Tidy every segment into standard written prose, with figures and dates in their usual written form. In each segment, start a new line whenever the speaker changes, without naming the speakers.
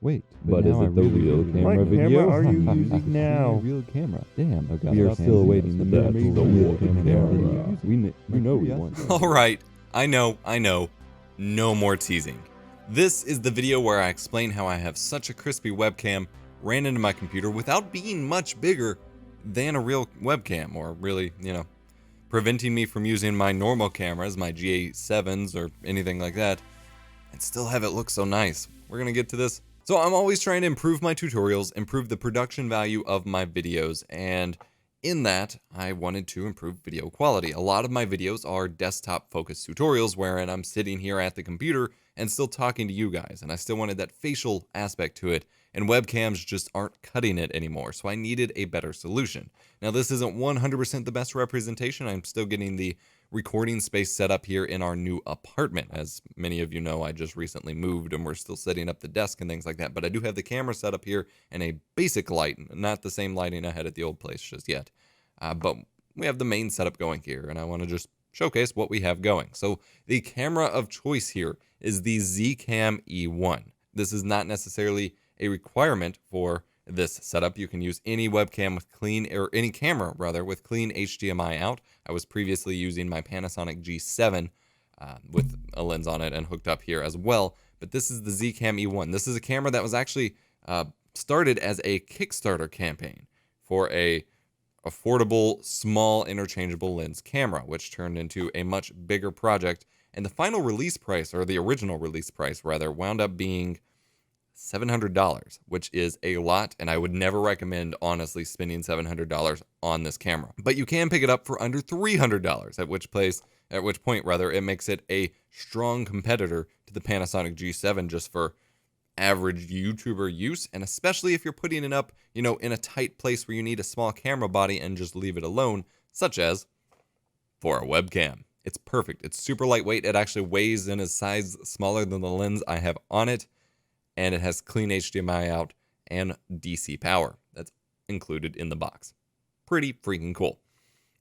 Wait,
But is it the real camera
What
video?
camera are you using now?
Real camera. Damn, Elgato
We are
Cam
still
Link.
awaiting the
That's
match.
the
Real
camera.
camera.
You know we want that.
All right, I know. No more teasing. This is the video where I explain how I have such a crispy webcam ran into my computer without being much bigger than a real webcam, or really, preventing me from using my normal cameras, my GA7s or anything like that, and still have it look so nice. We're gonna get to this. So I'm always trying to improve my tutorials, improve the production value of my videos, and in that, I wanted to improve video quality. A lot of my videos are desktop-focused tutorials wherein I'm sitting here at the computer and still talking to you guys, and I still wanted that facial aspect to it, and webcams just aren't cutting it anymore, so I needed a better solution. Now, this isn't 100% the best representation. I'm still getting the recording space set up here in our new apartment. As many of you know, I just recently moved and we're still setting up the desk and things like that, but I do have the camera set up here and a basic light, not the same lighting I had at the old place just yet. But we have the main setup going here, and I want to just showcase what we have going. So the camera of choice here is the Zcam E1. This is not necessarily a requirement for this setup. You can use any webcam with clean, or any camera rather, with clean HDMI out. I was previously using my Panasonic G7 with a lens on it and hooked up here as well. But this is the Zcam E1. This is a camera that was actually started as a Kickstarter campaign for a affordable, small, interchangeable lens camera, which turned into a much bigger project. And the final release price, or the original release price rather, wound up being $700, which is a lot, and I would never recommend, honestly, spending $700 on this camera. But you can pick it up for under $300, at which point it makes it a strong competitor to the Panasonic G7 just for average YouTuber use, and especially if you're putting it up, in a tight place where you need a small camera body and just leave it alone, such as for a webcam. It's perfect. It's super lightweight. It actually weighs in a size smaller than the lens I have on it, and it has clean HDMI out and DC power. That's included in the box. Pretty freaking cool.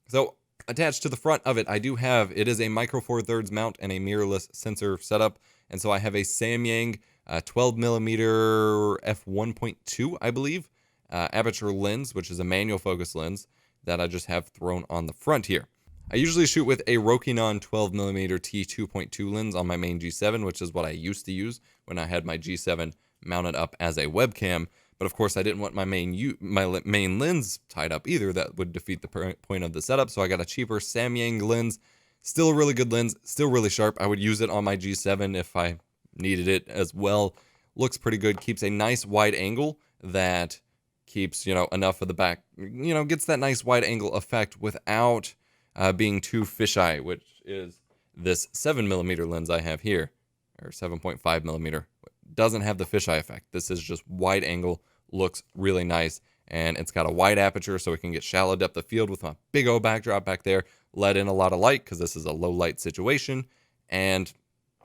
So attached to the front of it, it is a micro four thirds mount and a mirrorless sensor setup, and so I have a Samyang 12mm f1.2, I believe, aperture lens, which is a manual focus lens that I just have thrown on the front here. I usually shoot with a Rokinon 12mm t2.2 lens on my main G7, which is what I used to use when I had my G7 mounted up as a webcam. But of course, I didn't want my main lens tied up either. That would defeat the point of the setup. So I got a cheaper Samyang lens. Still a really good lens, still really sharp. I would use it on my G7 if I needed it as well. Looks pretty good. Keeps a nice wide angle that keeps, enough of the back, gets that nice wide angle effect without being too fisheye, which is this 7mm lens I have here, or 7.5mm. Doesn't have the fisheye effect. This is just wide angle, looks really nice, and it's got a wide aperture so it can get shallow depth of field with my big old backdrop back there, let in a lot of light because this is a low light situation, and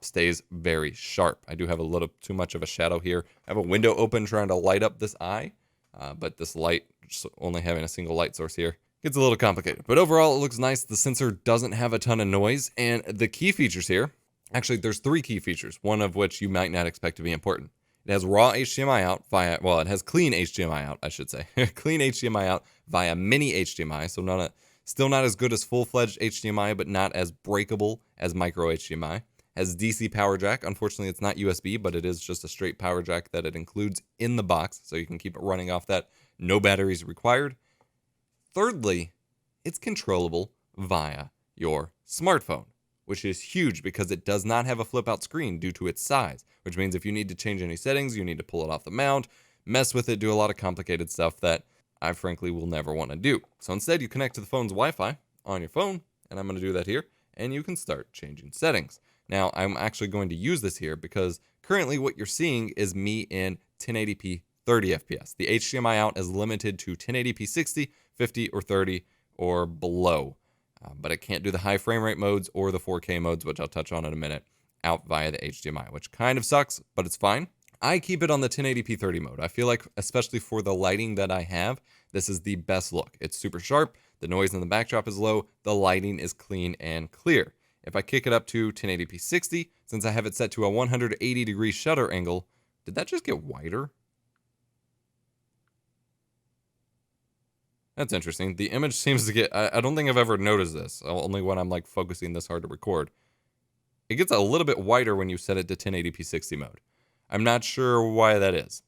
stays very sharp. I do have a little too much of a shadow here. I have a window open trying to light up this eye, but this light, just only having a single light source here, gets a little complicated. But overall, it looks nice. The sensor doesn't have a ton of noise, and the key features here, actually there's 3 key features, one of which you might not expect to be important. It has raw HDMI out it has clean HDMI out, I should say. Clean HDMI out via mini HDMI, so still not as good as full-fledged HDMI, but not as breakable as micro HDMI. Has DC power jack. Unfortunately, it's not USB, but it is just a straight power jack that it includes in the box, so you can keep it running off that. No batteries required. Thirdly, it's controllable via your smartphone, which is huge because it does not have a flip-out screen due to its size, which means if you need to change any settings, you need to pull it off the mount, mess with it, do a lot of complicated stuff that I frankly will never want to do. So instead, you connect to the phone's Wi-Fi on your phone, and I'm going to do that here, and you can start changing settings. Now, I'm actually going to use this here because currently what you're seeing is me in 1080p 30 FPS. The HDMI out is limited to 1080p 60, 50, or 30, or below. But it can't do the high frame rate modes or the 4K modes, which I'll touch on in a minute, out via the HDMI, which kind of sucks, but it's fine. I keep it on the 1080p 30 mode. I feel like, especially for the lighting that I have, this is the best look. It's super sharp, the noise in the backdrop is low, the lighting is clean and clear. If I kick it up to 1080p 60, since I have it set to a 180 degree shutter angle, Did that just get wider? That's interesting. The image seems to get, I don't think I've ever noticed this, only when I'm like focusing this hard to record. It gets a little bit wider when you set it to 1080p 60 mode. I'm not sure why that is.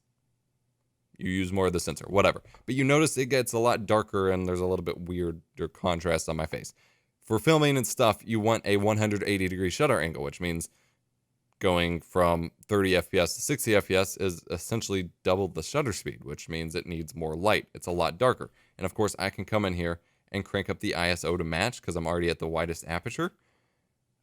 You use more of the sensor, whatever. But you notice it gets a lot darker and there's a little bit weirder contrast on my face. For filming and stuff, you want a 180-degree shutter angle, which means going from 30 FPS to 60 FPS is essentially double the shutter speed, which means it needs more light. It's a lot darker. And of course, I can come in here and crank up the ISO to match because I'm already at the widest aperture.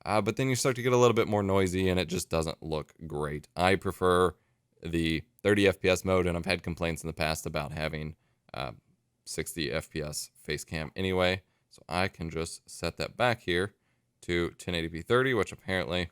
But then you start to get a little bit more noisy and it just doesn't look great. I prefer the 30 FPS mode, and I've had complaints in the past about having 60 FPS face cam anyway. So I can just set that back here to 1080p 30, which apparently...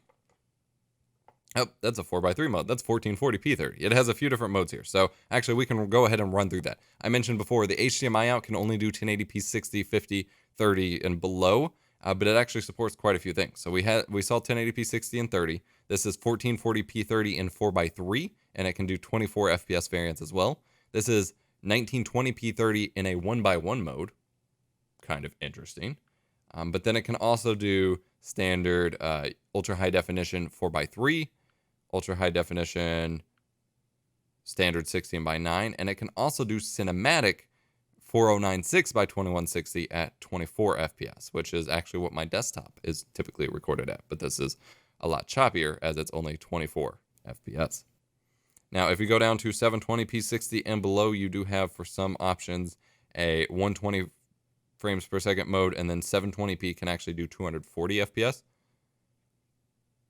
Oh, that's a 4x3 mode. That's 1440p 30. It has a few different modes here. So actually, we can go ahead and run through that. I mentioned before, the HDMI out can only do 1080p 60, 50, 30, and below. But it actually supports quite a few things. So we saw 1080p 60 and 30. This is 1440p 30 in 4x3, and it can do 24 FPS variants as well. This is 1920p 30 in a 1x1 mode. Kind of interesting. But then it can also do standard ultra high definition 4x3, ultra high definition standard 16:9, and it can also do cinematic 4096 by 2160 at 24 FPS, which is actually what my desktop is typically recorded at. But this is a lot choppier as it's only 24 FPS. Now, if you go down to 720p 60 and below, you do have for some options a 120 frames per second mode, and then 720p can actually do 240 FPS.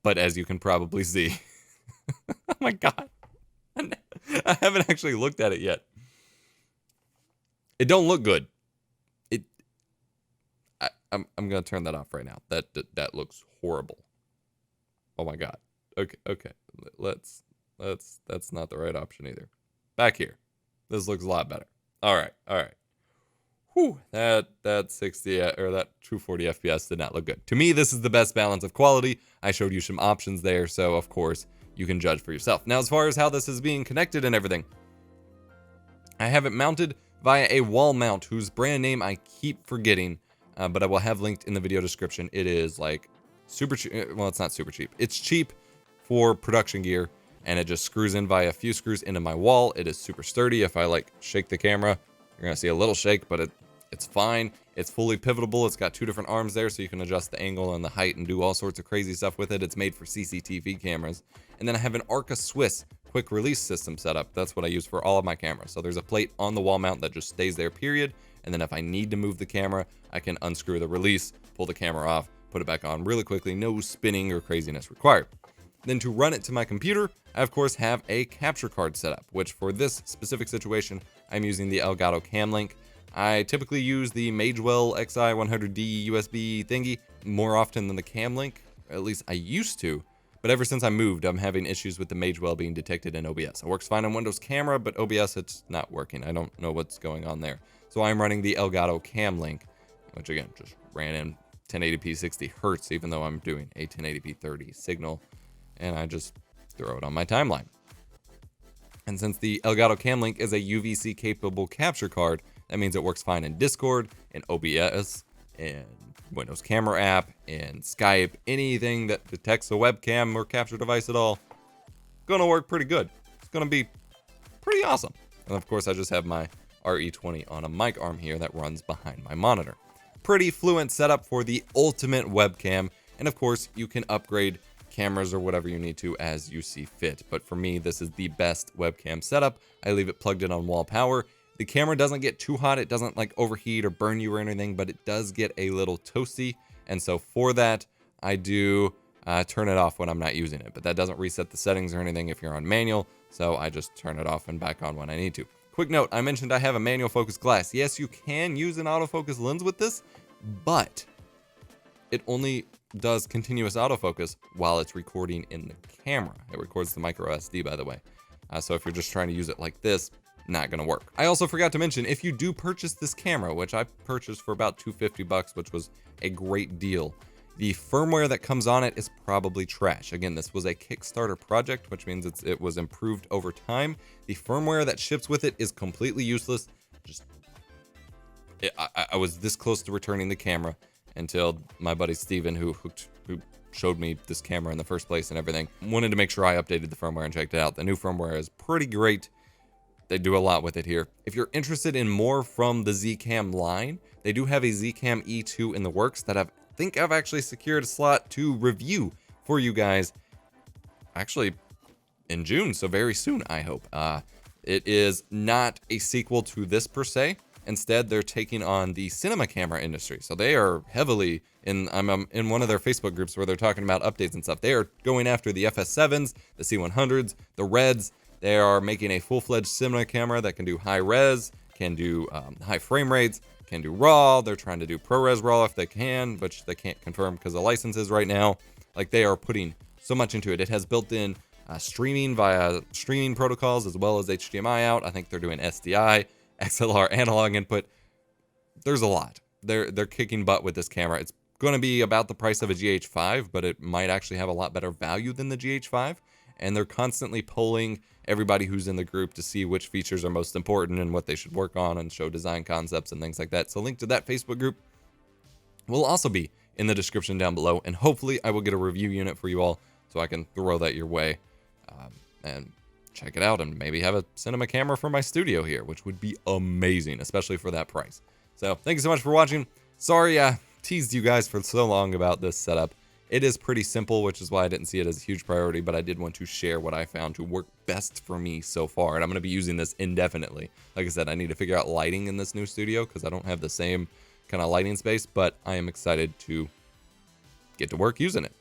But as you can probably see, oh my God, I haven't actually looked at it yet. It don't look good. I'm gonna turn that off right now. That looks horrible. Oh my God. Okay. Let's that's not the right option either. Back here. This looks a lot better. All right. Whew, that 60 or that 240 FPS did not look good. To me, this is the best balance of quality. I showed you some options there, so of course you can judge for yourself. Now, as far as how this is being connected and everything, I have it mounted via a wall mount whose brand name I keep forgetting, but I will have linked in the video description. It is like super cheap. Well, it's not super cheap. It's cheap for production gear, and it just screws in via a few screws into my wall. It is super sturdy. If I like shake the camera, you're gonna see a little shake, but it's fine. It's fully pivotable. It's got two different arms there, so you can adjust the angle and the height and do all sorts of crazy stuff with it. It's made for CCTV cameras. And then I have an Arca Swiss quick release system set up. That's what I use for all of my cameras. So there's a plate on the wall mount that just stays there, period. And then if I need to move the camera, I can unscrew the release, pull the camera off, put it back on really quickly. No spinning or craziness required. Then to run it to my computer, I of course have a capture card set up, which for this specific situation, I'm using the Elgato Cam Link. I typically use the Magewell XI100DUSB thingy more often than the Cam Link, at least I used to. But ever since I moved, I'm having issues with the Magewell being detected in OBS. It works fine on Windows Camera, but OBS, it's not working. I don't know what's going on there. So I'm running the Elgato Cam Link, which again, just ran in 1080p 60 Hertz, even though I'm doing a 1080p 30 signal. And I just throw it on my timeline. And since the Elgato Cam Link is a UVC capable capture card, that means it works fine in Discord, in OBS, in Windows Camera app, in Skype, anything that detects a webcam or capture device at all. Gonna work pretty good. It's gonna be pretty awesome. And of course, I just have my RE20 on a mic arm here that runs behind my monitor. Pretty fluent setup for the ultimate webcam. And of course, you can upgrade cameras or whatever you need to as you see fit. But for me, this is the best webcam setup. I leave it plugged in on wall power. The camera doesn't get too hot. It doesn't like overheat or burn you or anything, but it does get a little toasty. And so for that, I do turn it off when I'm not using it, but that doesn't reset the settings or anything if you're on manual. So I just turn it off and back on when I need to. Quick note, I mentioned I have a manual focus glass. Yes, you can use an autofocus lens with this, but it only does continuous autofocus while it's recording in the camera. It records the micro SD, by the way. So if you're just trying to use it like this, not gonna work. I also forgot to mention, if you do purchase this camera, which I purchased for about $250, which was a great deal, The firmware that comes on it is probably trash. Again, this was a Kickstarter project, which means it was improved over time. The firmware that ships with it is completely useless. I was this close to returning the camera until my buddy Steven, who showed me this camera in the first place and everything, wanted to make sure I updated the firmware and checked it out. The new firmware is pretty great. They do a lot with it here. If you're interested in more from the Zcam line, they do have a Zcam E2 in the works that I think I've actually secured a slot to review for you guys actually in June, so very soon, I hope. It is not a sequel to this per se. Instead, they're taking on the cinema camera industry. So they are heavily I'm in one of their Facebook groups where they're talking about updates and stuff. They are going after the FS7s, the C100s, the Reds. They are making a full-fledged cinema camera that can do high res, can do high frame rates, can do RAW. They're trying to do ProRes RAW if they can, which they can't confirm because of licenses right now. Like, they are putting so much into it. It has built-in streaming via streaming protocols as well as HDMI out. I think they're doing SDI, XLR analog input. There's a lot. They're kicking butt with this camera. It's going to be about the price of a GH5, but it might actually have a lot better value than the GH5. And they're constantly polling everybody who's in the group to see which features are most important and what they should work on and show design concepts and things like that. So link to that Facebook group will also be in the description down below. And hopefully I will get a review unit for you all so I can throw that your way and check it out and maybe have a cinema camera for my studio here, which would be amazing, especially for that price. So thank you so much for watching. Sorry I teased you guys for so long about this setup. It is pretty simple, which is why I didn't see it as a huge priority, but I did want to share what I found to work best for me so far, and I'm going to be using this indefinitely. Like I said, I need to figure out lighting in this new studio because I don't have the same kind of lighting space, but I am excited to get to work using it.